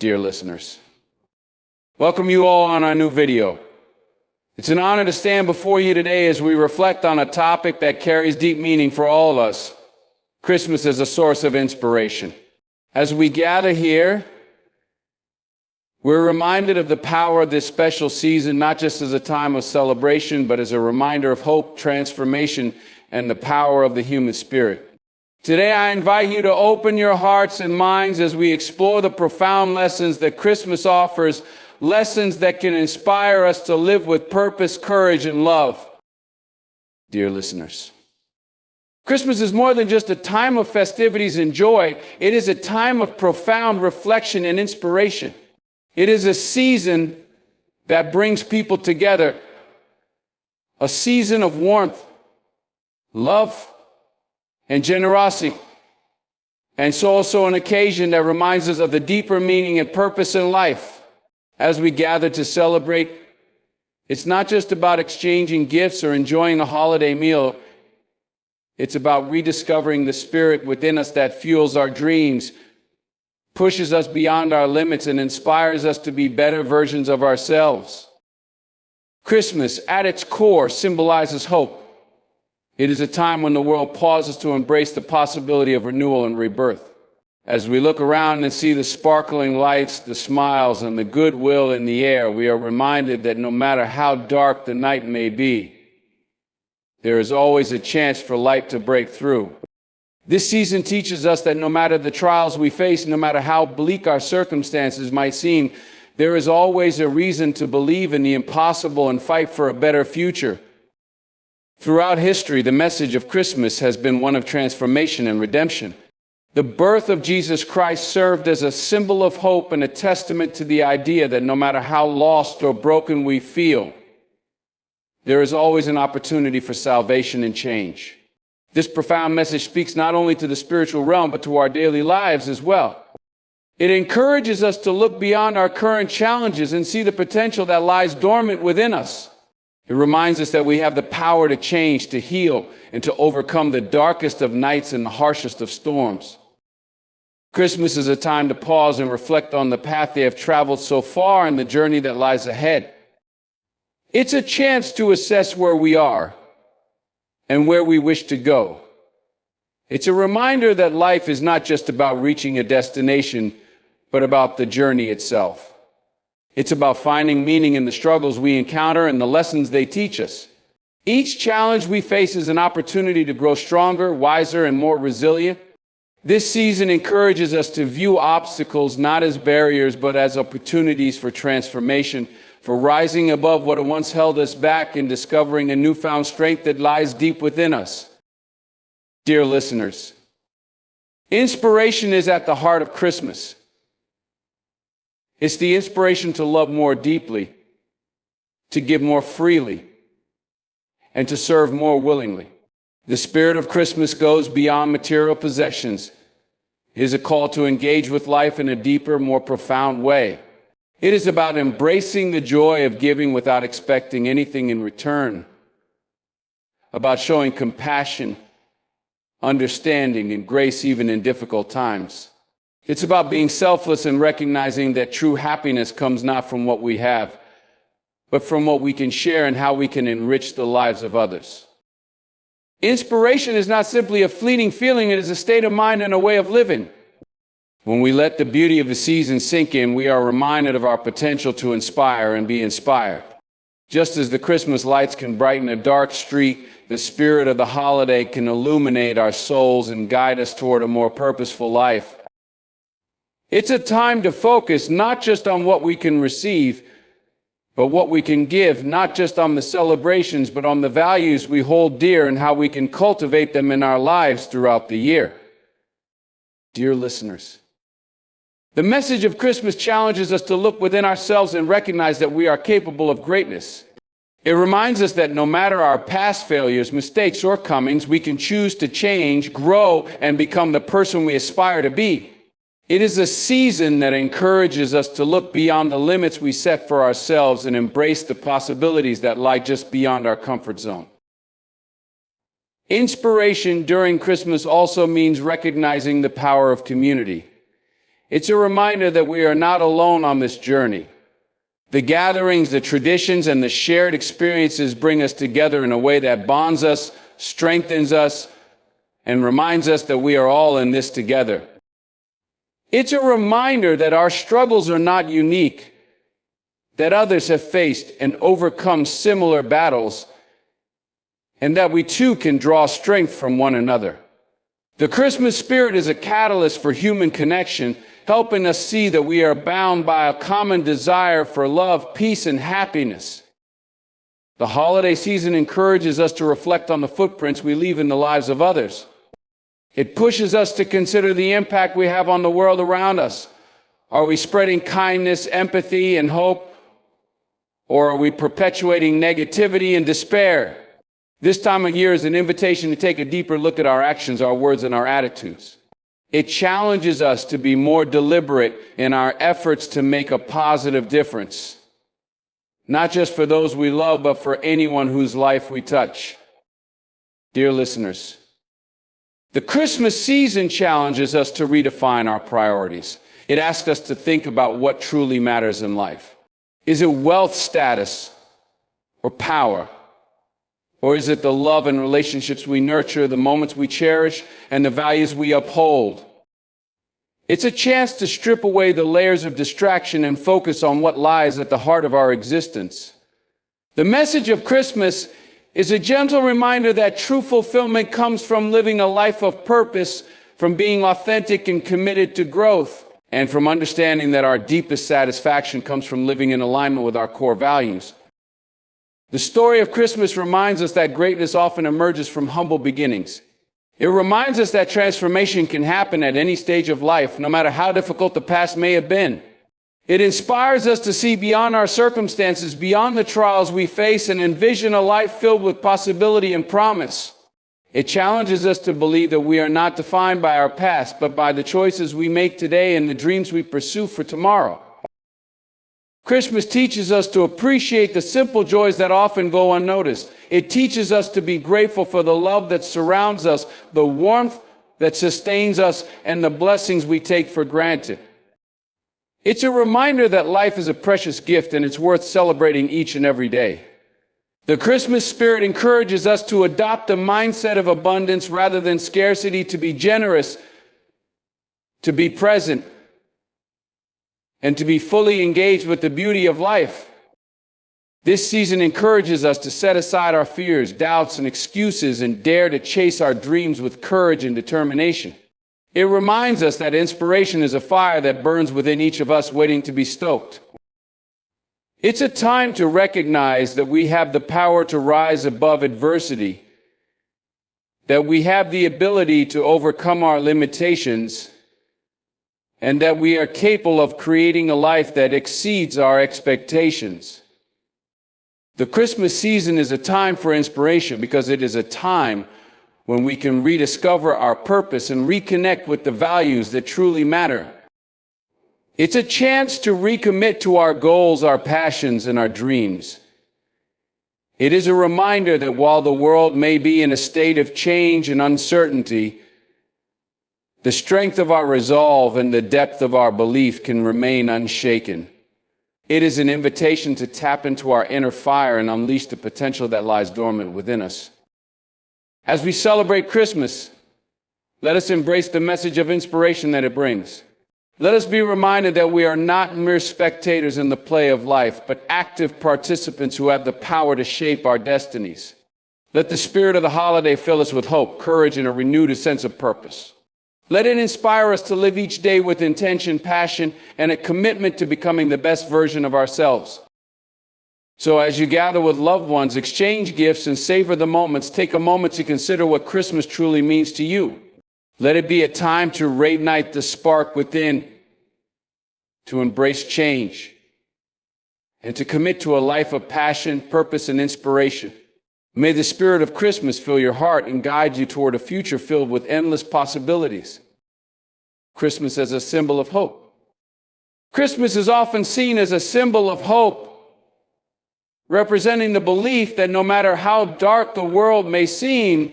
Dear listeners, welcome you all on our new video. It's an honor to stand before you today as we reflect on a topic that carries deep meaning for all of us. Christmas as a source of inspiration. As we gather here, we're reminded of the power of this special season, not just as a time of celebration, but as a reminder of hope, transformation, and the power of the human spirit. Today, I invite you to open your hearts and minds as we explore the profound lessons that Christmas offers, lessons that can inspire us to live with purpose, courage, and love. Dear listeners, Christmas is more than just a time of festivities and joy. It is a time of profound reflection and inspiration. It is a season that brings people together, a season of warmth, love, and generosity. And it's also an occasion that reminds us of the deeper meaning and purpose in life. As we gather to celebrate, it's not just about exchanging gifts or enjoying a holiday meal. It's about rediscovering the spirit within us that fuels our dreams, pushes us beyond our limits, and inspires us to be better versions of ourselves. Christmas, at its core, symbolizes hope. It is a time when the world pauses to embrace the possibility of renewal and rebirth. As we look around and see the sparkling lights, the smiles, and the goodwill in the air, we are reminded that no matter how dark the night may be, there is always a chance for light to break through. This season teaches us that no matter the trials we face, no matter how bleak our circumstances might seem, there is always a reason to believe in the impossible and fight for a better future. Throughout history, the message of Christmas has been one of transformation and redemption. The birth of Jesus Christ served as a symbol of hope and a testament to the idea that no matter how lost or broken we feel, there is always an opportunity for salvation and change. This profound message speaks not only to the spiritual realm, but to our daily lives as well. It encourages us to look beyond our current challenges and see the potential that lies dormant within us. It reminds us that we have the power to change, to heal, and to overcome the darkest of nights and the harshest of storms. Christmas is a time to pause and reflect on the path they have traveled so far and the journey that lies ahead. It's a chance to assess where we are and where we wish to go. It's a reminder that life is not just about reaching a destination, but about the journey itself. It's about finding meaning in the struggles we encounter and the lessons they teach us. Each challenge we face is an opportunity to grow stronger, wiser, and more resilient. This season encourages us to view obstacles not as barriers, but as opportunities for transformation, for rising above what once held us back and discovering a newfound strength that lies deep within us. Dear listeners, inspiration is at the heart of Christmas. It's the inspiration to love more deeply, to give more freely, and to serve more willingly. The spirit of Christmas goes beyond material possessions. It is a call to engage with life in a deeper, more profound way. It is about embracing the joy of giving without expecting anything in return, about showing compassion, understanding, and grace even in difficult times. It's about being selfless and recognizing that true happiness comes not from what we have, but from what we can share and how we can enrich the lives of others. Inspiration is not simply a fleeting feeling, it is a state of mind and a way of living. When we let the beauty of the season sink in, we are reminded of our potential to inspire and be inspired. Just as the Christmas lights can brighten a dark street, the spirit of the holiday can illuminate our souls and guide us toward a more purposeful life. It's a time to focus not just on what we can receive, but what we can give, not just on the celebrations, but on the values we hold dear and how we can cultivate them in our lives throughout the year. Dear listeners, the message of Christmas challenges us to look within ourselves and recognize that we are capable of greatness. It reminds us that no matter our past failures, mistakes, or shortcomings, we can choose to change, grow, and become the person we aspire to be. It is a season that encourages us to look beyond the limits we set for ourselves and embrace the possibilities that lie just beyond our comfort zone. Inspiration during Christmas also means recognizing the power of community. It's a reminder that we are not alone on this journey. The gatherings, the traditions, and the shared experiences bring us together in a way that bonds us, strengthens us, and reminds us that we are all in this together. It's a reminder that our struggles are not unique, that others have faced and overcome similar battles, and that we too can draw strength from one another. The Christmas spirit is a catalyst for human connection, helping us see that we are bound by a common desire for love, peace, and happiness. The holiday season encourages us to reflect on the footprints we leave in the lives of others. It pushes us to consider the impact we have on the world around us. Are we spreading kindness, empathy, and hope? Or are we perpetuating negativity and despair? This time of year is an invitation to take a deeper look at our actions, our words, and our attitudes. It challenges us to be more deliberate in our efforts to make a positive difference, not just for those we love, but for anyone whose life we touch. Dear listeners, the Christmas season challenges us to redefine our priorities. It asks us to think about what truly matters in life. Is it wealth, status, or power? Or is it the love and relationships we nurture, the moments we cherish, and the values we uphold? It's a chance to strip away the layers of distraction and focus on what lies at the heart of our existence. The message of Christmas is a gentle reminder that true fulfillment comes from living a life of purpose, from being authentic and committed to growth, and from understanding that our deepest satisfaction comes from living in alignment with our core values. The story of Christmas reminds us that greatness often emerges from humble beginnings. It reminds us that transformation can happen at any stage of life, no matter how difficult the past may have been. It inspires us to see beyond our circumstances, beyond the trials we face, and envision a life filled with possibility and promise. It challenges us to believe that we are not defined by our past, but by the choices we make today and the dreams we pursue for tomorrow. Christmas teaches us to appreciate the simple joys that often go unnoticed. It teaches us to be grateful for the love that surrounds us, the warmth that sustains us, and the blessings we take for granted. It's a reminder that life is a precious gift and it's worth celebrating each and every day. The Christmas spirit encourages us to adopt a mindset of abundance rather than scarcity, to be generous, to be present, and to be fully engaged with the beauty of life. This season encourages us to set aside our fears, doubts, and excuses and dare to chase our dreams with courage and determination. It reminds us that inspiration is a fire that burns within each of us, waiting to be stoked. It's a time to recognize that we have the power to rise above adversity, that we have the ability to overcome our limitations, and that we are capable of creating a life that exceeds our expectations. The Christmas season is a time for inspiration because it is a time when we can rediscover our purpose and reconnect with the values that truly matter. It's a chance to recommit to our goals, our passions, and our dreams. It is a reminder that while the world may be in a state of change and uncertainty, the strength of our resolve and the depth of our belief can remain unshaken. It is an invitation to tap into our inner fire and unleash the potential that lies dormant within us. As we celebrate Christmas, let us embrace the message of inspiration that it brings. Let us be reminded that we are not mere spectators in the play of life, but active participants who have the power to shape our destinies. Let the spirit of the holiday fill us with hope, courage, and a renewed sense of purpose. Let it inspire us to live each day with intention, passion, and a commitment to becoming the best version of ourselves. So as you gather with loved ones, exchange gifts, and savor the moments, take a moment to consider what Christmas truly means to you. Let it be a time to reignite the spark within, to embrace change, and to commit to a life of passion, purpose, and inspiration. May the spirit of Christmas fill your heart and guide you toward a future filled with endless possibilities. Christmas as a symbol of hope. Christmas is often seen as a symbol of hope, representing the belief that no matter how dark the world may seem,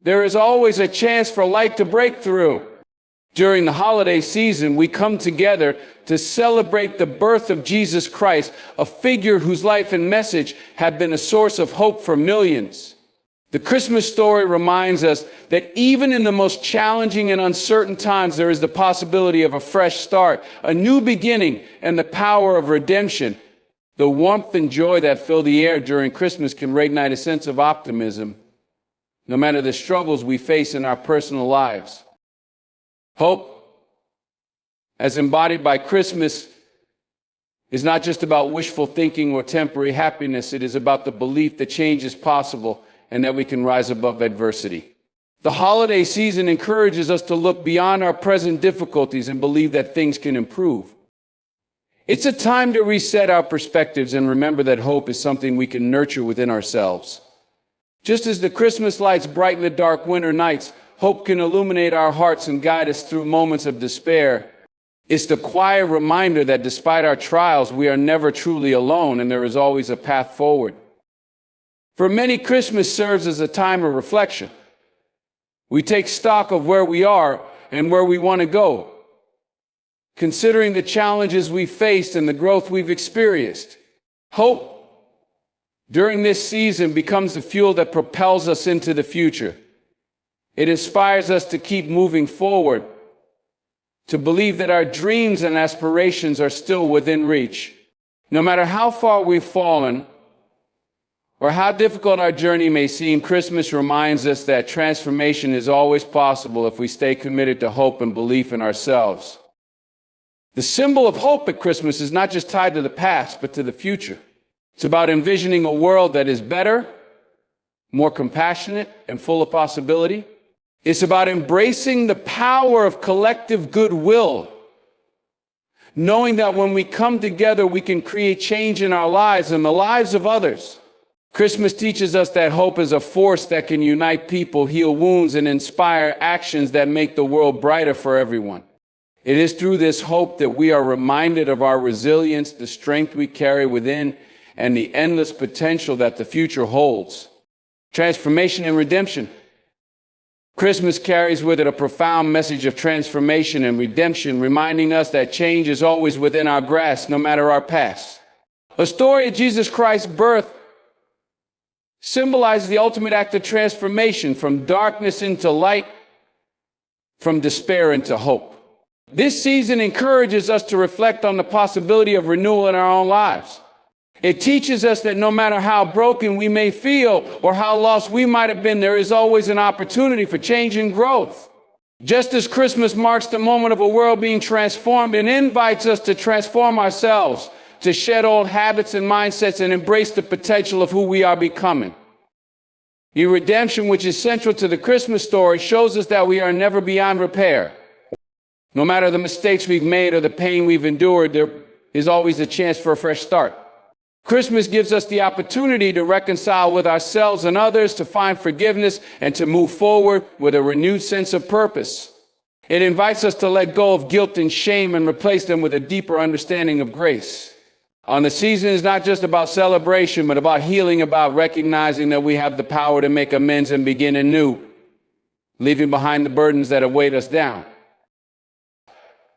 there is always a chance for light to break through. During the holiday season, we come together to celebrate the birth of Jesus Christ, a figure whose life and message have been a source of hope for millions. The Christmas story reminds us that even in the most challenging and uncertain times, there is the possibility of a fresh start, a new beginning, and the power of redemption. The warmth and joy that fill the air during Christmas can reignite a sense of optimism, no matter the struggles we face in our personal lives. Hope, as embodied by Christmas, is not just about wishful thinking or temporary happiness. It is about the belief that change is possible and that we can rise above adversity. The holiday season encourages us to look beyond our present difficulties and believe that things can improve. It's a time to reset our perspectives and remember that hope is something we can nurture within ourselves. Just as the Christmas lights brighten the dark winter nights, hope can illuminate our hearts and guide us through moments of despair. It's the quiet reminder that despite our trials, we are never truly alone and there is always a path forward. For many, Christmas serves as a time of reflection. We take stock of where we are and where we want to go, considering the challenges we faced and the growth we've experienced. Hope during this season becomes the fuel that propels us into the future. It inspires us to keep moving forward, to believe that our dreams and aspirations are still within reach. No matter how far we've fallen, or how difficult our journey may seem, Christmas reminds us that transformation is always possible if we stay committed to hope and belief in ourselves. The symbol of hope at Christmas is not just tied to the past, but to the future. It's about envisioning a world that is better, more compassionate, and full of possibility. It's about embracing the power of collective goodwill, knowing that when we come together, we can create change in our lives and the lives of others. Christmas teaches us that hope is a force that can unite people, heal wounds, and inspire actions that make the world brighter for everyone. It is through this hope that we are reminded of our resilience, the strength we carry within, and the endless potential that the future holds. Transformation and redemption. Christmas carries with it a profound message of transformation and redemption, reminding us that change is always within our grasp, no matter our past. The story of Jesus Christ's birth symbolizes the ultimate act of transformation, from darkness into light, from despair into hope. This season encourages us to reflect on the possibility of renewal in our own lives. It teaches us that no matter how broken we may feel or how lost we might have been, there is always an opportunity for change and growth. Just as Christmas marks the moment of a world being transformed and invites us to transform ourselves, to shed old habits and mindsets and embrace the potential of who we are becoming. The redemption, which is central to the Christmas story, shows us that we are never beyond repair. No matter the mistakes we've made or the pain we've endured, there is always a chance for a fresh start. Christmas gives us the opportunity to reconcile with ourselves and others, to find forgiveness, and to move forward with a renewed sense of purpose. It invites us to let go of guilt and shame and replace them with a deeper understanding of grace. The season is not just about celebration, but about healing, about recognizing that we have the power to make amends and begin anew, leaving behind the burdens that have weighed us down.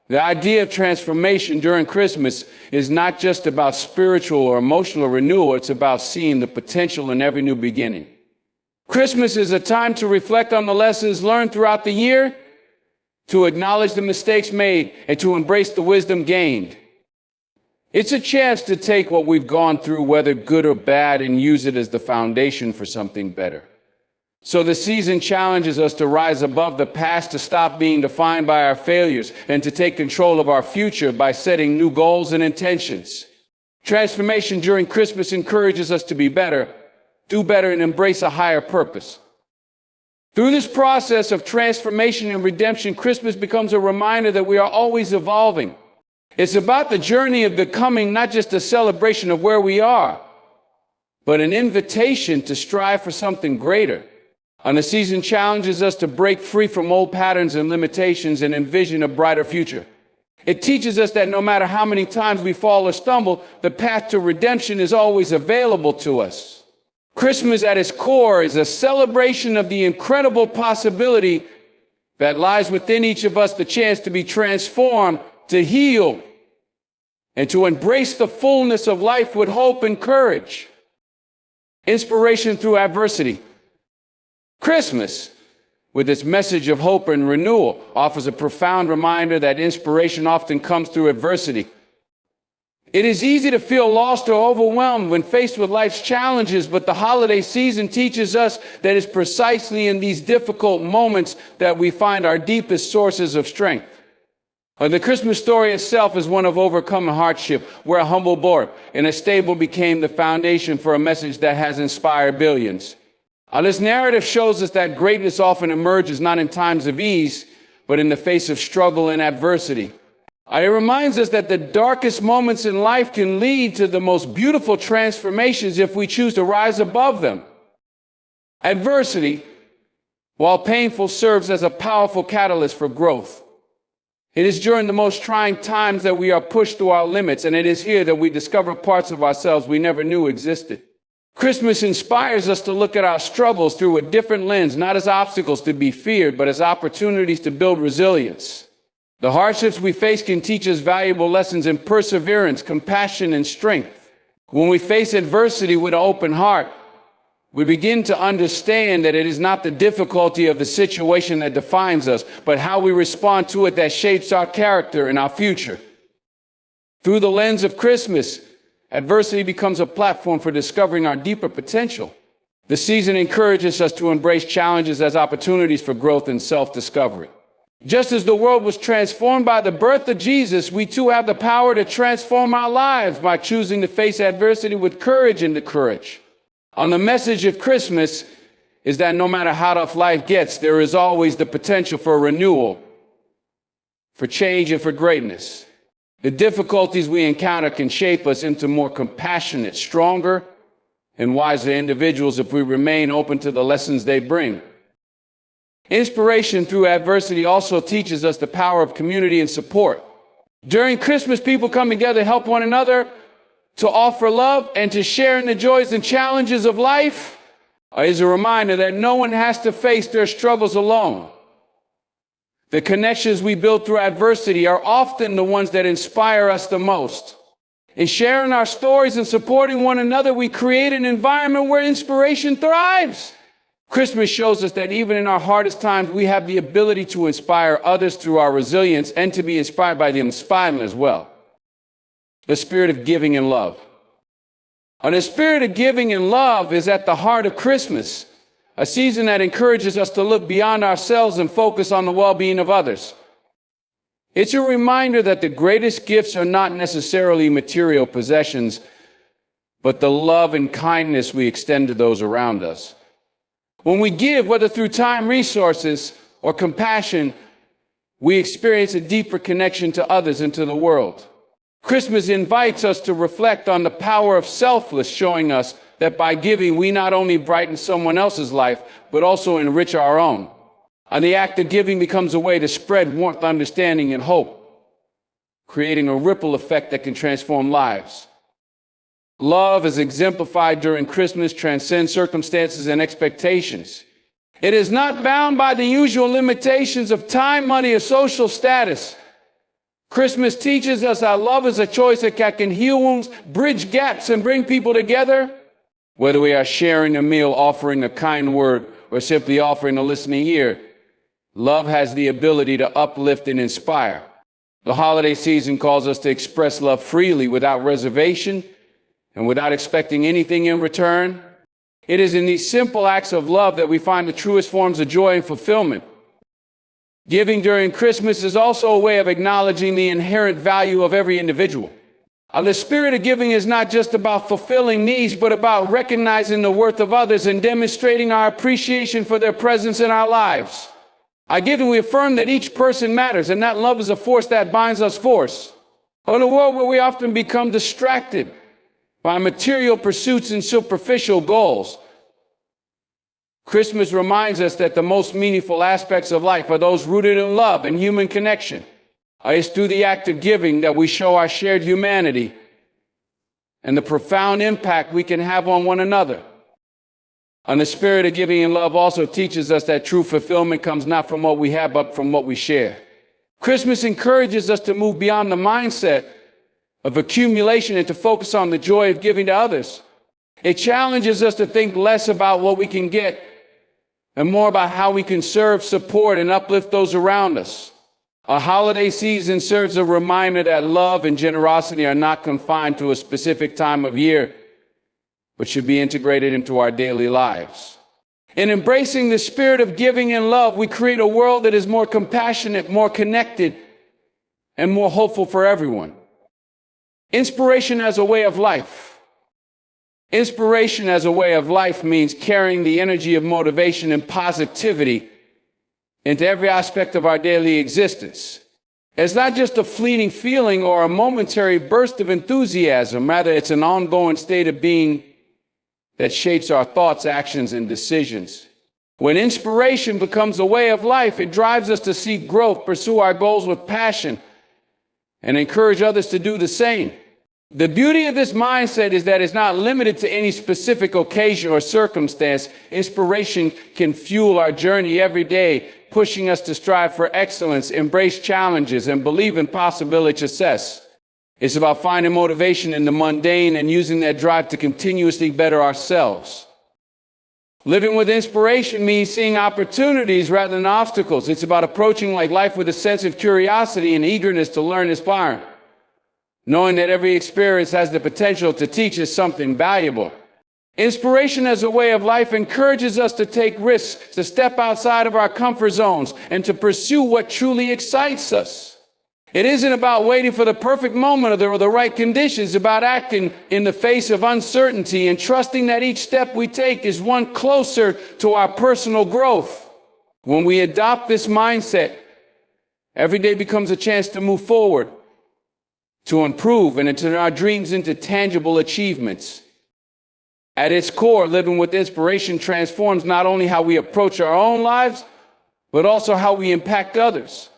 The idea of transformation during Christmas is not just about spiritual or emotional renewal. It's about seeing the potential in every new beginning. Christmas is a time to reflect on the lessons learned throughout the year, to acknowledge the mistakes made, and to embrace the wisdom gained. It's a chance to take what we've gone through, whether good or bad, and use it as the foundation for something better. So the season challenges us to rise above the past, to stop being defined by our failures, and to take control of our future by setting new goals and intentions. Transformation during Christmas encourages us to be better, do better, and embrace a higher purpose. Through this process of transformation and redemption, Christmas becomes a reminder that we are always evolving. It's about the journey of becoming, not just a celebration of where we are, but an invitation to strive for something greater. And the season challenges us to break free from old patterns and limitations and envision a brighter future. It teaches us that no matter how many times we fall or stumble, the path to redemption is always available to us. Christmas at its core is a celebration of the incredible possibility that lies within each of us the chance to be transformed, to heal, and to embrace the fullness of life with hope and courage. Inspiration through adversity. Christmas, with its message of hope and renewal, offers a profound reminder that inspiration often comes through adversity. It is easy to feel lost or overwhelmed when faced with life's challenges, but the holiday season teaches us that it's precisely in these difficult moments that we find our deepest sources of strength. The Christmas story itself is one of overcoming hardship, where a humble boy in a stable became the foundation for a message that has inspired billions. This narrative shows us that greatness often emerges not in times of ease, but in the face of struggle and adversity. It reminds us that the darkest moments in life can lead to the most beautiful transformations if we choose to rise above them. Adversity, while painful, serves as a powerful catalyst for growth. It is during the most trying times that we are pushed to our limits, and it is here that we discover parts of ourselves we never knew existed. Christmas inspires us to look at our struggles through a different lens, not as obstacles to be feared, but as opportunities to build resilience. The hardships we face can teach us valuable lessons in perseverance, compassion, and strength. When we face adversity with an open heart, we begin to understand that it is not the difficulty of the situation that defines us, but how we respond to it that shapes our character and our future. Through the lens of Christmas, adversity becomes a platform for discovering our deeper potential. The season encourages us to embrace challenges as opportunities for growth and self-discovery. Just as the world was transformed by the birth of Jesus, we too have the power to transform our lives by choosing to face adversity with courage and courage. The message of Christmas is that no matter how tough life gets, there is always the potential for renewal, for change, and for greatness. The difficulties we encounter can shape us into more compassionate, stronger, and wiser individuals if we remain open to the lessons they bring. Inspiration through adversity also teaches us the power of community and support. During Christmas, people come together to help one another, to offer love, and to share in the joys and challenges of life. Is a reminder that no one has to face their struggles alone. The connections we build through adversity are often the ones that inspire us the most. In sharing our stories and supporting one another, we create an environment where inspiration thrives. Christmas shows us that even in our hardest times, we have the ability to inspire others through our resilience and to be inspired by them inspiring as well. The spirit of giving and love. The spirit of giving and love is at the heart of Christmas, a season that encourages us to look beyond ourselves and focus on the well-being of others. It's a reminder that the greatest gifts are not necessarily material possessions, but the love and kindness we extend to those around us. When we give, whether through time, resources, or compassion, we experience a deeper connection to others and to the world. Christmas invites us to reflect on the power of selfless, showing us that by giving, we not only brighten someone else's life, but also enrich our own. And the act of giving becomes a way to spread warmth, understanding, and hope, creating a ripple effect that can transform lives. Love, as exemplified during Christmas, transcends circumstances and expectations. It is not bound by the usual limitations of time, money, or social status. Christmas teaches us that love is a choice that can heal wounds, bridge gaps, and bring people together. Whether we are sharing a meal, offering a kind word, or simply offering a listening ear, love has the ability to uplift and inspire. The holiday season calls us to express love freely, without reservation, and without expecting anything in return. It is in these simple acts of love that we find the truest forms of joy and fulfillment. Giving during Christmas is also a way of acknowledging the inherent value of every individual. The spirit of giving is not just about fulfilling needs, but about recognizing the worth of others and demonstrating our appreciation for their presence in our lives. By giving, we affirm that each person matters, and that love is a force that binds us forth. In a world where we often become distracted by material pursuits and superficial goals, Christmas reminds us that the most meaningful aspects of life are those rooted in love and human connection. It's through the act of giving that we show our shared humanity and the profound impact we can have on one another. And the spirit of giving and love also teaches us that true fulfillment comes not from what we have, but from what we share. Christmas encourages us to move beyond the mindset of accumulation and to focus on the joy of giving to others. It challenges us to think less about what we can get and more about how we can serve, support, and uplift those around us. A holiday season serves a reminder that love and generosity are not confined to a specific time of year, but should be integrated into our daily lives. In embracing the spirit of giving and love, we create a world that is more compassionate, more connected, and more hopeful for everyone. Inspiration as a way of life. Inspiration as a way of life means carrying the energy of motivation and positivity into every aspect of our daily existence. It's not just a fleeting feeling or a momentary burst of enthusiasm. Rather, it's an ongoing state of being that shapes our thoughts, actions, and decisions. When inspiration becomes a way of life, it drives us to seek growth, pursue our goals with passion, and encourage others to do the same. The beauty of this mindset is that it's not limited to any specific occasion or circumstance. Inspiration can fuel our journey every day, pushing us to strive for excellence, embrace challenges, and believe in possibility of success. It's about finding motivation in the mundane and using that drive to continuously better ourselves. Living with inspiration means seeing opportunities rather than obstacles. It's about approaching life with a sense of curiosity and eagerness to learn and inspire, knowing that every experience has the potential to teach us something valuable. Inspiration as a way of life encourages us to take risks, to step outside of our comfort zones, and to pursue what truly excites us. It isn't about waiting for the perfect moment or the right conditions. It's about acting in the face of uncertainty and trusting that each step we take is one closer to our personal growth. When we adopt this mindset, every day becomes a chance to move forward, to improve, and to turn our dreams into tangible achievements. At its core, living with inspiration transforms not only how we approach our own lives, but also how we impact others.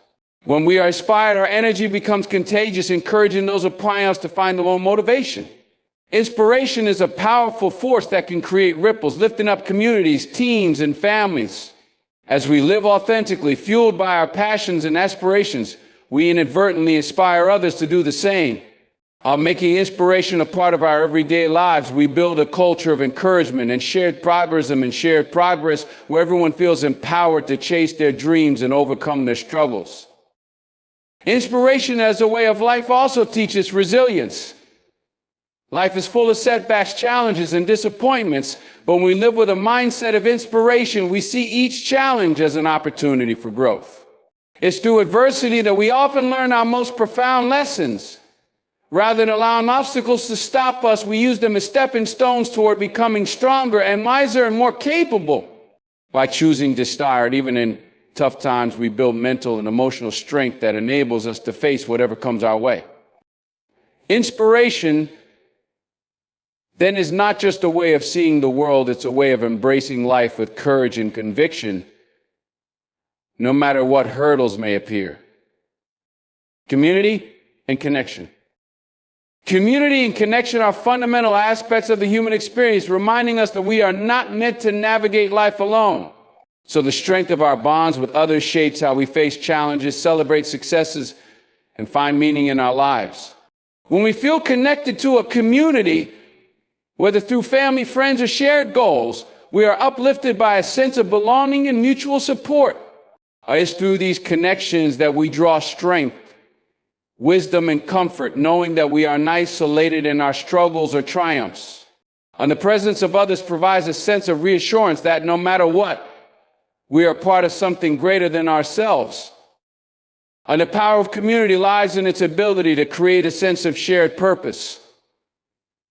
When we are inspired, our energy becomes contagious, encouraging those applying us to find their own motivation. Inspiration is a powerful force that can create ripples, lifting up communities, teams, and families. As we live authentically, fueled by our passions and aspirations, we inadvertently inspire others to do the same. Making inspiration a part of our everyday lives, we build a culture of encouragement and shared progress where everyone feels empowered to chase their dreams and overcome their struggles. Inspiration as a way of life also teaches resilience. Life is full of setbacks, challenges, and disappointments, but when we live with a mindset of inspiration, we see each challenge as an opportunity for growth. It's through adversity that we often learn our most profound lessons. Rather than allowing obstacles to stop us, we use them as stepping stones toward becoming stronger and wiser and more capable. By choosing to start, even in tough times, we build mental and emotional strength that enables us to face whatever comes our way. Inspiration then is not just a way of seeing the world, it's a way of embracing life with courage and conviction, no matter what hurdles may appear. Community and connection. Community and connection are fundamental aspects of the human experience, reminding us that we are not meant to navigate life alone. So the strength of our bonds with others shapes how we face challenges, celebrate successes, and find meaning in our lives. When we feel connected to a community, whether through family, friends, or shared goals, we are uplifted by a sense of belonging and mutual support. It's through these connections that we draw strength, wisdom, and comfort, knowing that we are not isolated in our struggles or triumphs. And the presence of others provides a sense of reassurance that no matter what, we are part of something greater than ourselves. And the power of community lies in its ability to create a sense of shared purpose.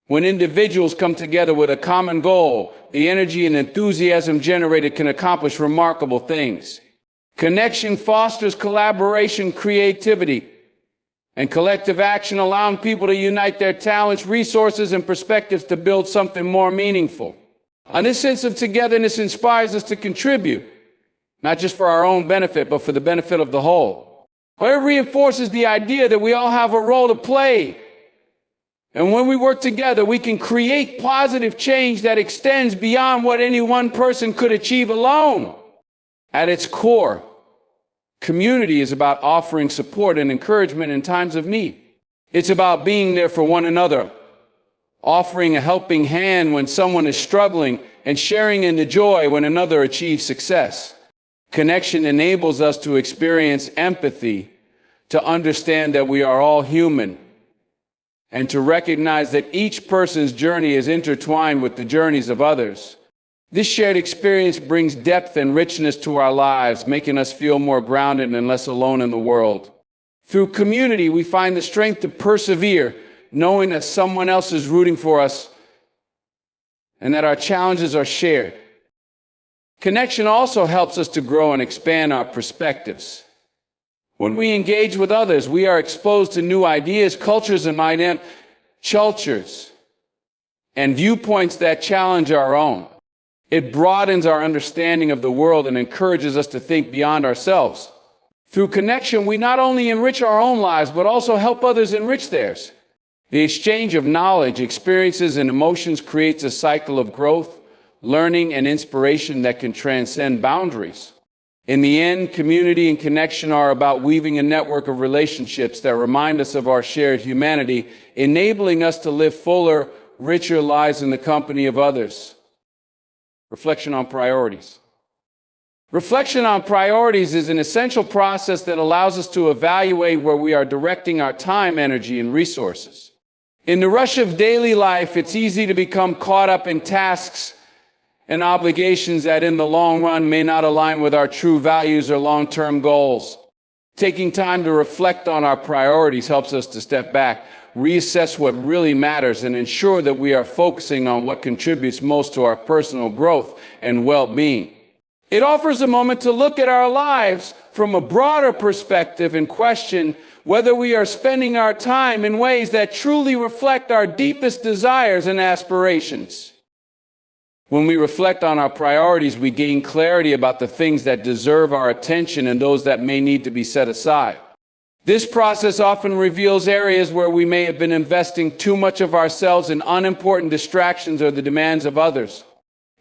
When individuals come together with a common goal, the energy and enthusiasm generated can accomplish remarkable things. Connection fosters collaboration, creativity, and collective action, allowing people to unite their talents, resources, and perspectives to build something more meaningful. And this sense of togetherness inspires us to contribute, not just for our own benefit, but for the benefit of the whole. It reinforces the idea that we all have a role to play And when we work together, we can create positive change that extends beyond what any one person could achieve alone. At its core, community is about offering support and encouragement in times of need. It's about being there for one another, offering a helping hand when someone is struggling, and sharing in the joy when another achieves success. Connection enables us to experience empathy, to understand that we are all human, and to recognize that each person's journey is intertwined with the journeys of others. This shared experience brings depth and richness to our lives, making us feel more grounded and less alone in the world. Through community, we find the strength to persevere, knowing that someone else is rooting for us and that our challenges are shared. Connection also helps us to grow and expand our perspectives. When we engage with others, we are exposed to new ideas, cultures, and viewpoints that challenge our own. It broadens our understanding of the world and encourages us to think beyond ourselves. Through connection, we not only enrich our own lives, but also help others enrich theirs. The exchange of knowledge, experiences, and emotions creates a cycle of growth, learning, and inspiration that can transcend boundaries. In the end, community and connection are about weaving a network of relationships that remind us of our shared humanity, enabling us to live fuller, richer lives in the company of others. Reflection on priorities. Reflection on priorities is an essential process that allows us to evaluate where we are directing our time, energy, and resources. In the rush of daily life, it's easy to become caught up in tasks and obligations that in the long run may not align with our true values or long-term goals. Taking time to reflect on our priorities helps us to step back, reassess what really matters, and ensure that we are focusing on what contributes most to our personal growth and well-being. It offers a moment to look at our lives from a broader perspective and question whether we are spending our time in ways that truly reflect our deepest desires and aspirations. When we reflect on our priorities, we gain clarity about the things that deserve our attention and those that may need to be set aside. This process often reveals areas where we may have been investing too much of ourselves in unimportant distractions or the demands of others.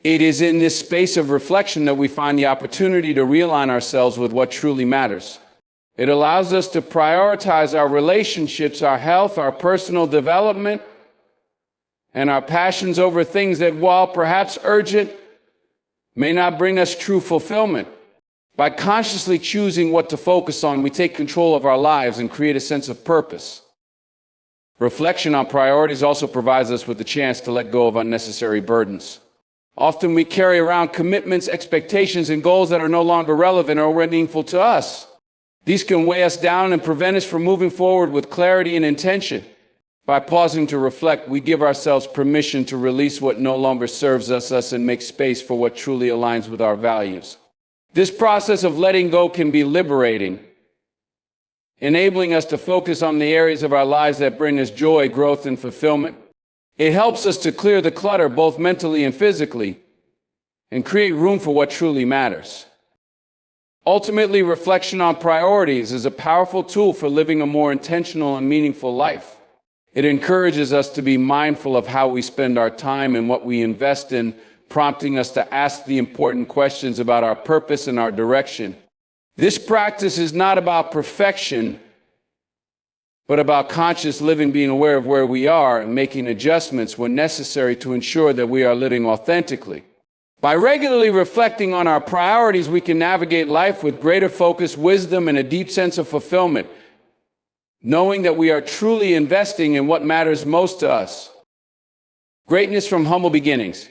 It is in this space of reflection that we find the opportunity to realign ourselves with what truly matters. It allows us to prioritize our relationships, our health, our personal development, and our passions over things that, while perhaps urgent, may not bring us true fulfillment. By consciously choosing what to focus on, we take control of our lives and create a sense of purpose. Reflection on priorities also provides us with the chance to let go of unnecessary burdens. Often we carry around commitments, expectations, and goals that are no longer relevant or meaningful to us. These can weigh us down and prevent us from moving forward with clarity and intention. By pausing to reflect, we give ourselves permission to release what no longer serves us and make space for what truly aligns with our values. This process of letting go can be liberating, enabling us to focus on the areas of our lives that bring us joy, growth, and fulfillment. It helps us to clear the clutter, both mentally and physically, and create room for what truly matters. Ultimately, reflection on priorities is a powerful tool for living a more intentional and meaningful life. It encourages us to be mindful of how we spend our time and what we invest in, prompting us to ask the important questions about our purpose and our direction. This practice is not about perfection, but about conscious living, being aware of where we are and making adjustments when necessary to ensure that we are living authentically. By regularly reflecting on our priorities, we can navigate life with greater focus, wisdom, and a deep sense of fulfillment, knowing that we are truly investing in what matters most to us. Greatness from humble beginnings.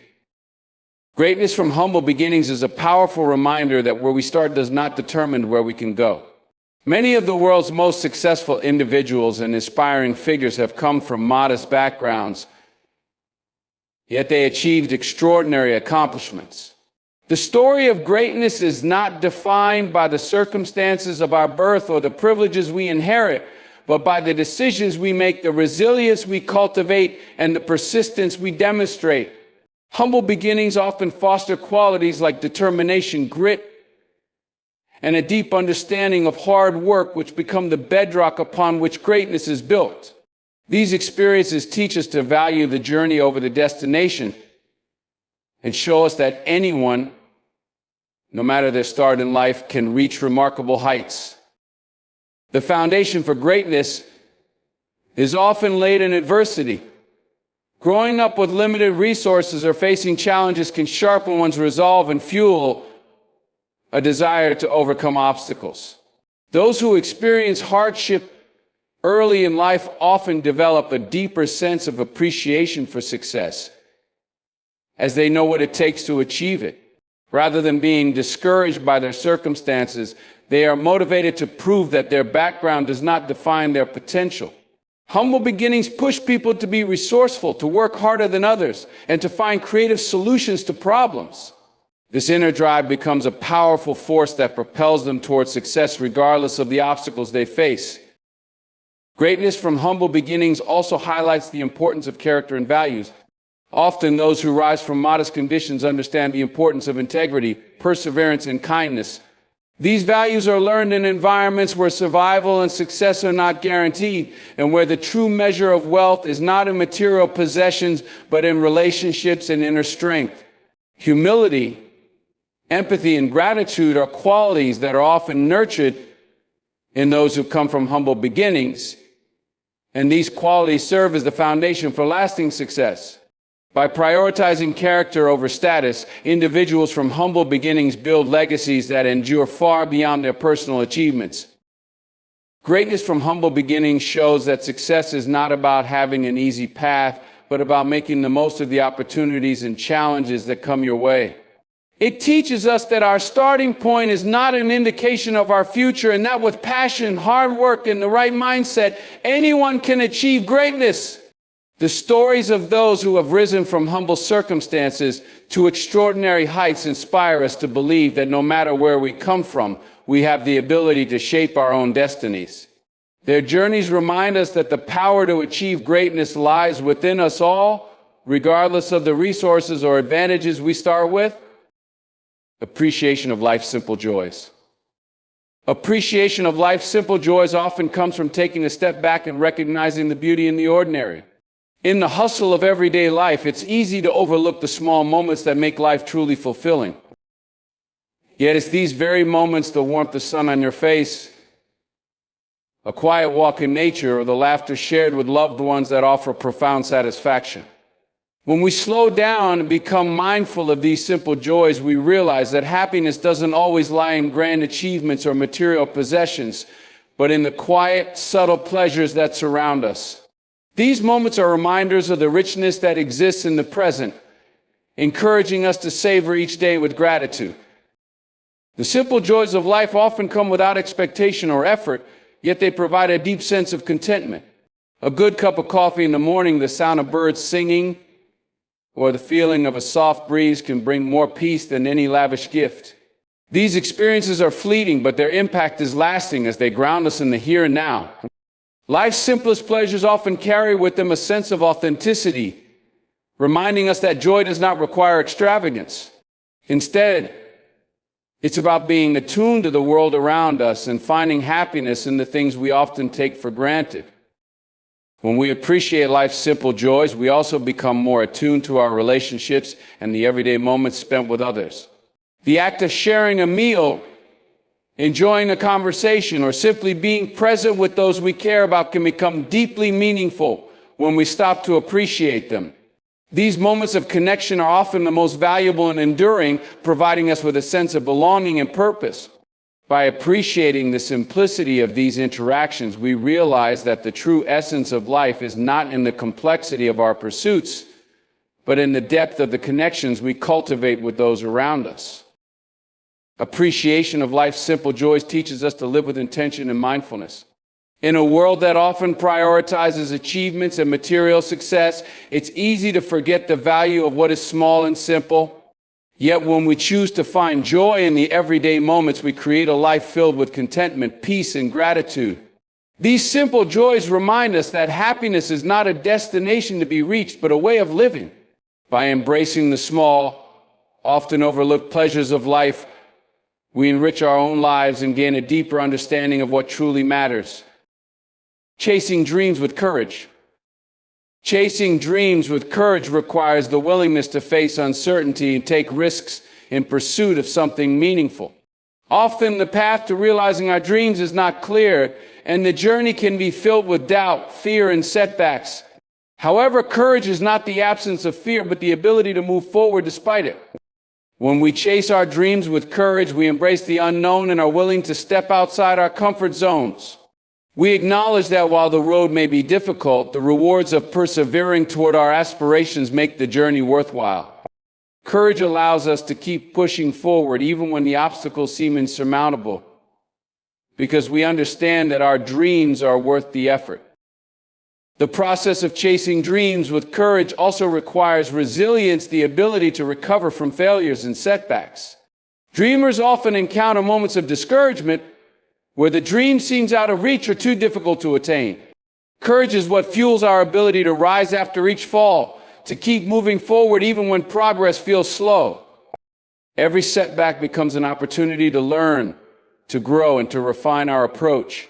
Greatness from humble beginnings is a powerful reminder that where we start does not determine where we can go. Many of the world's most successful individuals and inspiring figures have come from modest backgrounds, yet they achieved extraordinary accomplishments. The story of greatness is not defined by the circumstances of our birth or the privileges we inherit, but by the decisions we make, the resilience we cultivate, and the persistence we demonstrate. Humble beginnings often foster qualities like determination, grit, and a deep understanding of hard work, which become the bedrock upon which greatness is built. These experiences teach us to value the journey over the destination and show us that anyone, no matter their start in life, can reach remarkable heights. The foundation for greatness is often laid in adversity. Growing up with limited resources or facing challenges can sharpen one's resolve and fuel a desire to overcome obstacles. Those who experience hardship early in life often develop a deeper sense of appreciation for success, as they know what it takes to achieve it. Rather than being discouraged by their circumstances, they are motivated to prove that their background does not define their potential. Humble beginnings push people to be resourceful, to work harder than others, and to find creative solutions to problems. This inner drive becomes a powerful force that propels them towards success regardless of the obstacles they face. Greatness from humble beginnings also highlights the importance of character and values. Often those who rise from modest conditions understand the importance of integrity, perseverance, and kindness. These values are learned in environments where survival and success are not guaranteed, and where the true measure of wealth is not in material possessions, but in relationships and inner strength. Humility, empathy, and gratitude are qualities that are often nurtured in those who come from humble beginnings, and these qualities serve as the foundation for lasting success. By prioritizing character over status, individuals from humble beginnings build legacies that endure far beyond their personal achievements. Greatness from humble beginnings shows that success is not about having an easy path, but about making the most of the opportunities and challenges that come your way. It teaches us that our starting point is not an indication of our future, and that with passion, hard work, and the right mindset, anyone can achieve greatness. The stories of those who have risen from humble circumstances to extraordinary heights inspire us to believe that no matter where we come from, we have the ability to shape our own destinies. Their journeys remind us that the power to achieve greatness lies within us all, regardless of the resources or advantages we start with. Appreciation of life's simple joys. Appreciation of life's simple joys often comes from taking a step back and recognizing the beauty in the ordinary. In the hustle of everyday life, it's easy to overlook the small moments that make life truly fulfilling. Yet it's these very moments, the warmth of the sun on your face, a quiet walk in nature, or the laughter shared with loved ones that offer profound satisfaction. When we slow down and become mindful of these simple joys, we realize that happiness doesn't always lie in grand achievements or material possessions, but in the quiet, subtle pleasures that surround us. These moments are reminders of the richness that exists in the present, encouraging us to savor each day with gratitude. The simple joys of life often come without expectation or effort, yet they provide a deep sense of contentment. A good cup of coffee in the morning, the sound of birds singing, or the feeling of a soft breeze can bring more peace than any lavish gift. These experiences are fleeting, but their impact is lasting as they ground us in the here and now. Life's simplest pleasures often carry with them a sense of authenticity, reminding us that joy does not require extravagance. Instead, it's about being attuned to the world around us and finding happiness in the things we often take for granted. When we appreciate life's simple joys, we also become more attuned to our relationships and the everyday moments spent with others. The act of sharing a meal, enjoying a conversation, or simply being present with those we care about can become deeply meaningful when we stop to appreciate them. These moments of connection are often the most valuable and enduring, providing us with a sense of belonging and purpose. By appreciating the simplicity of these interactions, we realize that the true essence of life is not in the complexity of our pursuits, but in the depth of the connections we cultivate with those around us. Appreciation of life's simple joys teaches us to live with intention and mindfulness. In a world that often prioritizes achievements and material success, it's easy to forget the value of what is small and simple. Yet when we choose to find joy in the everyday moments, we create a life filled with contentment, peace, and gratitude. These simple joys remind us that happiness is not a destination to be reached, but a way of living. By embracing the small, often overlooked pleasures of life, we enrich our own lives and gain a deeper understanding of what truly matters. Chasing dreams with courage. Chasing dreams with courage requires the willingness to face uncertainty and take risks in pursuit of something meaningful. Often the path to realizing our dreams is not clear, and the journey can be filled with doubt, fear, and setbacks. However, courage is not the absence of fear, but the ability to move forward despite it. When we chase our dreams with courage, we embrace the unknown and are willing to step outside our comfort zones. We acknowledge that while the road may be difficult, the rewards of persevering toward our aspirations make the journey worthwhile. Courage allows us to keep pushing forward even when the obstacles seem insurmountable, because we understand that our dreams are worth the effort. The process of chasing dreams with courage also requires resilience, the ability to recover from failures and setbacks. Dreamers often encounter moments of discouragement where the dream seems out of reach or too difficult to attain. Courage is what fuels our ability to rise after each fall, to keep moving forward even when progress feels slow. Every setback becomes an opportunity to learn, to grow, and to refine our approach.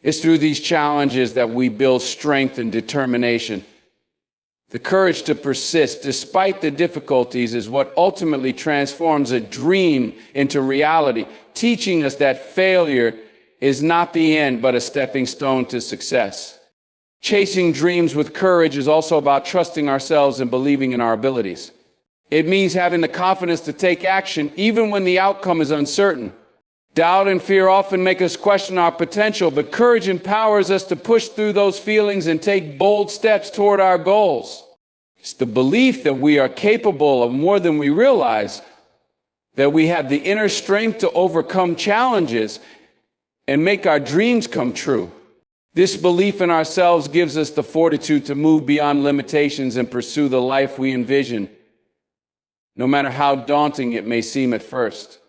It's through these challenges that we build strength and determination. The courage to persist despite the difficulties is what ultimately transforms a dream into reality, teaching us that failure is not the end, but a stepping stone to success. Chasing dreams with courage is also about trusting ourselves and believing in our abilities. It means having the confidence to take action even when the outcome is uncertain. Doubt and fear often make us question our potential, but courage empowers us to push through those feelings and take bold steps toward our goals. It's the belief that we are capable of more than we realize, that we have the inner strength to overcome challenges and make our dreams come true. This belief in ourselves gives us the fortitude to move beyond limitations and pursue the life we envision, no matter how daunting it may seem at first.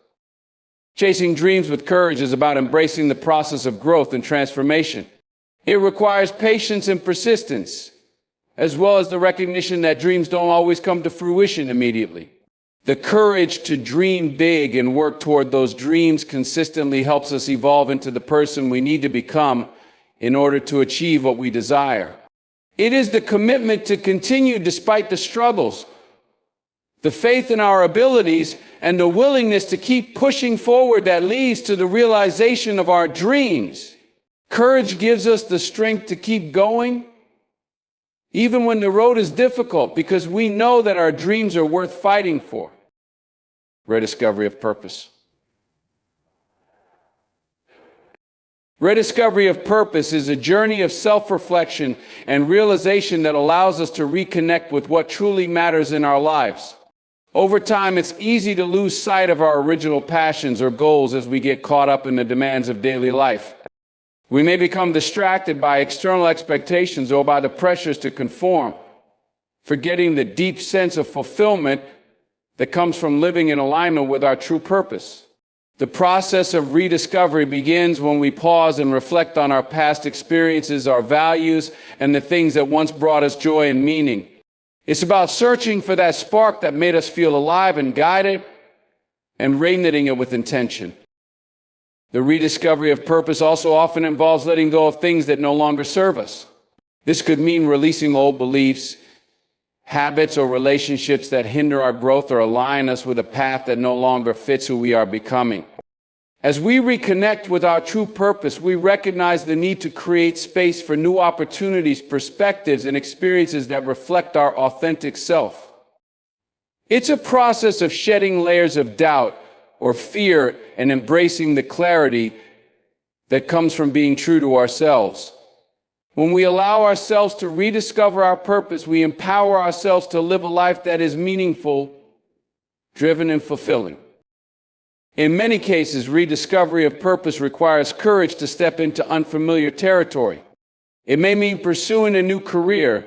Chasing dreams with courage is about embracing the process of growth and transformation. It requires patience and persistence, as well as the recognition that dreams don't always come to fruition immediately. The courage to dream big and work toward those dreams consistently helps us evolve into the person we need to become in order to achieve what we desire. It is the commitment to continue despite the struggles, the faith in our abilities, and the willingness to keep pushing forward that leads to the realization of our dreams. Courage gives us the strength to keep going, even when the road is difficult, because we know that our dreams are worth fighting for. Rediscovery of purpose. Rediscovery of purpose is a journey of self-reflection and realization that allows us to reconnect with what truly matters in our lives. Over time, it's easy to lose sight of our original passions or goals as we get caught up in the demands of daily life. We may become distracted by external expectations or by the pressures to conform, forgetting the deep sense of fulfillment that comes from living in alignment with our true purpose. The process of rediscovery begins when we pause and reflect on our past experiences, our values, and the things that once brought us joy and meaning. It's about searching for that spark that made us feel alive and guided, and reknitting it with intention. The rediscovery of purpose also often involves letting go of things that no longer serve us. This could mean releasing old beliefs, habits, or relationships that hinder our growth or align us with a path that no longer fits who we are becoming. As we reconnect with our true purpose, we recognize the need to create space for new opportunities, perspectives, and experiences that reflect our authentic self. It's a process of shedding layers of doubt or fear and embracing the clarity that comes from being true to ourselves. When we allow ourselves to rediscover our purpose, we empower ourselves to live a life that is meaningful, driven, and fulfilling. In many cases, rediscovery of purpose requires courage to step into unfamiliar territory. It may mean pursuing a new career,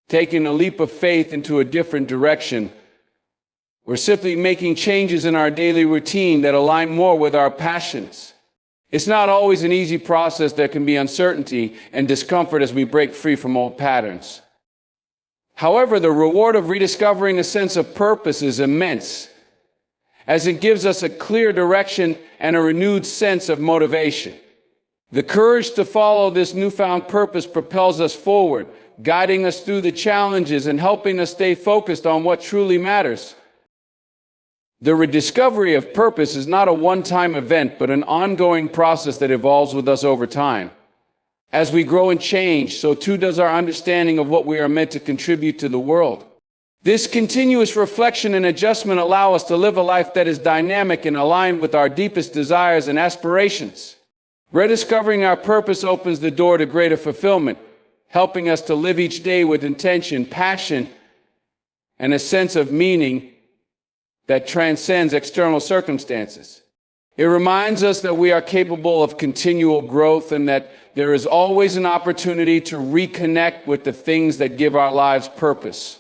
taking a leap of faith into a different direction, or simply making changes in our daily routine that align more with our passions. It's not always an easy process. There can be uncertainty and discomfort as we break free from old patterns. However, the reward of rediscovering a sense of purpose is immense, as it gives us a clear direction and a renewed sense of motivation. The courage to follow this newfound purpose propels us forward, guiding us through the challenges and helping us stay focused on what truly matters. The rediscovery of purpose is not a one-time event, but an ongoing process that evolves with us over time. As we grow and change, so too does our understanding of what we are meant to contribute to the world. This continuous reflection and adjustment allow us to live a life that is dynamic and aligned with our deepest desires and aspirations. Rediscovering our purpose opens the door to greater fulfillment, helping us to live each day with intention, passion, and a sense of meaning that transcends external circumstances. It reminds us that we are capable of continual growth and that there is always an opportunity to reconnect with the things that give our lives purpose.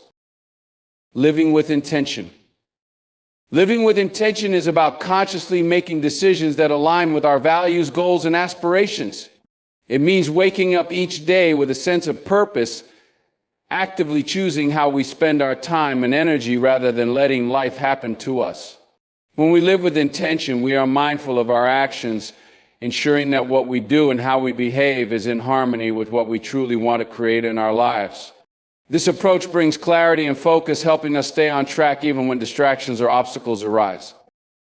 Living with intention. Living with intention is about consciously making decisions that align with our values, goals, and aspirations. It means waking up each day with a sense of purpose, actively choosing how we spend our time and energy rather than letting life happen to us. When we live with intention, we are mindful of our actions, ensuring that what we do and how we behave is in harmony with what we truly want to create in our lives. This approach brings clarity and focus, helping us stay on track even when distractions or obstacles arise.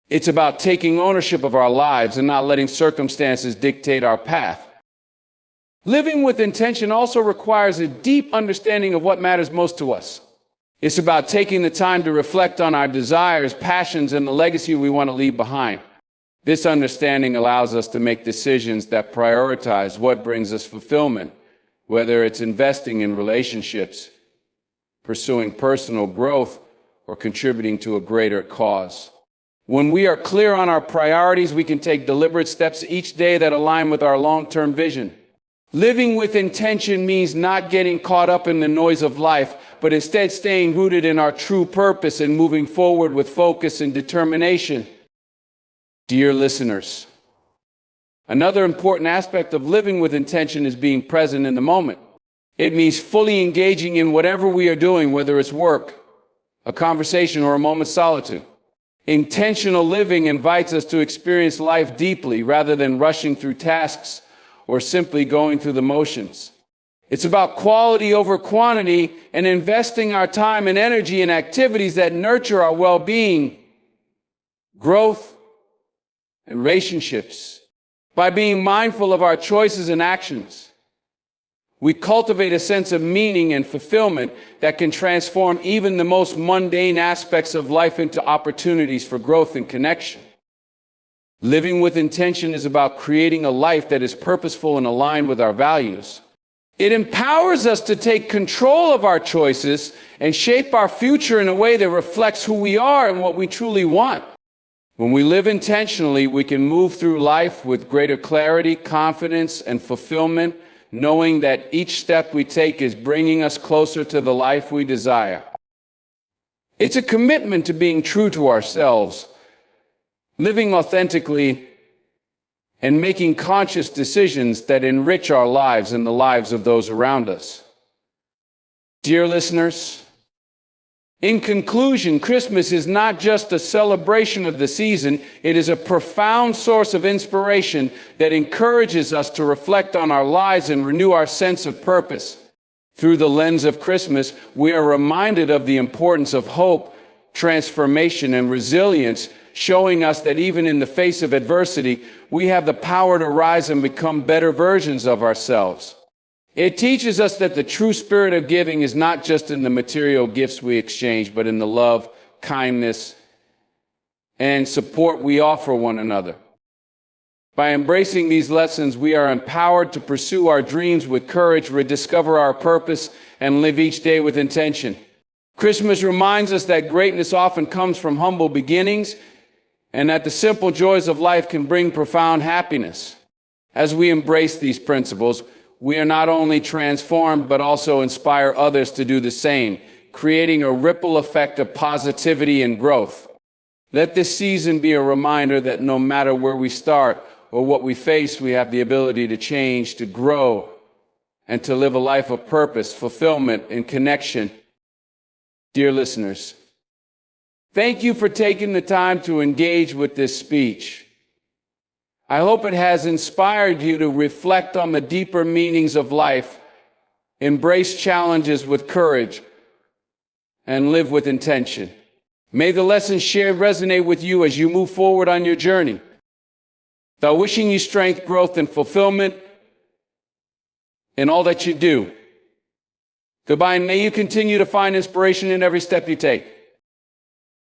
It's about taking ownership of our lives and not letting circumstances dictate our path. Living with intention also requires a deep understanding of what matters most to us. It's about taking the time to reflect on our desires, passions, and the legacy we want to leave behind. This understanding allows us to make decisions that prioritize what brings us fulfillment, whether it's investing in relationships, pursuing personal growth, or contributing to a greater cause. When we are clear on our priorities, we can take deliberate steps each day that align with our long-term vision. Living with intention means not getting caught up in the noise of life, but instead staying rooted in our true purpose and moving forward with focus and determination. Dear listeners, another important aspect of living with intention is being present in the moment. It means fully engaging in whatever we are doing, whether it's work, a conversation, or a moment's solitude. Intentional living invites us to experience life deeply rather than rushing through tasks or simply going through the motions. It's about quality over quantity and investing our time and energy in activities that nurture our well-being, growth, and relationships. By being mindful of our choices and actions, we cultivate a sense of meaning and fulfillment that can transform even the most mundane aspects of life into opportunities for growth and connection. Living with intention is about creating a life that is purposeful and aligned with our values. It empowers us to take control of our choices and shape our future in a way that reflects who we are and what we truly want. When we live intentionally, we can move through life with greater clarity, confidence, and fulfillment, knowing that each step we take is bringing us closer to the life we desire. It's a commitment to being true to ourselves, living authentically, and making conscious decisions that enrich our lives and the lives of those around us. Dear listeners, in conclusion, Christmas is not just a celebration of the season, it is a profound source of inspiration that encourages us to reflect on our lives and renew our sense of purpose. Through the lens of Christmas, we are reminded of the importance of hope, transformation, and resilience, showing us that even in the face of adversity, we have the power to rise and become better versions of ourselves. It teaches us that the true spirit of giving is not just in the material gifts we exchange, but in the love, kindness, and support we offer one another. By embracing these lessons, we are empowered to pursue our dreams with courage, rediscover our purpose, and live each day with intention. Christmas reminds us that greatness often comes from humble beginnings, and that the simple joys of life can bring profound happiness. As we embrace these principles, we are not only transformed, but also inspire others to do the same, creating a ripple effect of positivity and growth. Let this season be a reminder that no matter where we start or what we face, we have the ability to change, to grow, and to live a life of purpose, fulfillment, and connection. Dear listeners, thank you for taking the time to engage with this speech. I hope it has inspired you to reflect on the deeper meanings of life embrace challenges with courage, and live with intention. May the lessons shared resonate with you as you move forward on your journey. Thou wishing you strength, growth, and fulfillment in all that you do. Goodbye, and may you continue to find inspiration in every step you take.